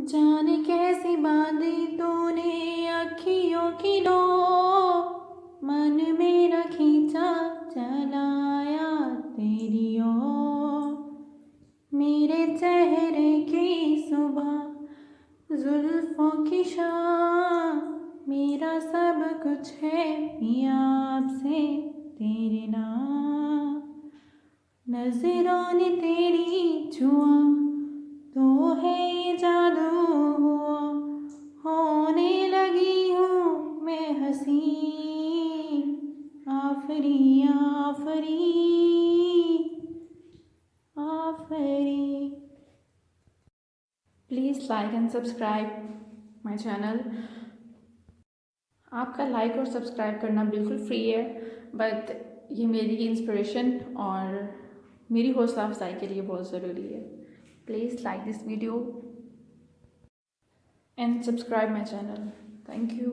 जाने कैसी बांधी तूने अखियों की डोर, मन मेरा खींचा चलाया तेरी ओर। मेरे चेहरे की सुबह जुल्फों की शाम, मेरा सब कुछ है पिया आपसे तेरे नाम। नजरों ने तेरी छुआ तो है ये जादू हुआ, होने लगी हूँ मैं हंसी आफरी आफरी आफरी। Please like and subscribe my channel. आपका लाइक और सब्सक्राइब करना बिल्कुल फ्री है, बट ये मेरी इंस्पिरेशन और मेरी हौसला अफजाई के लिए बहुत ज़रूरी है। Please like this video and subscribe my channel. Thank you.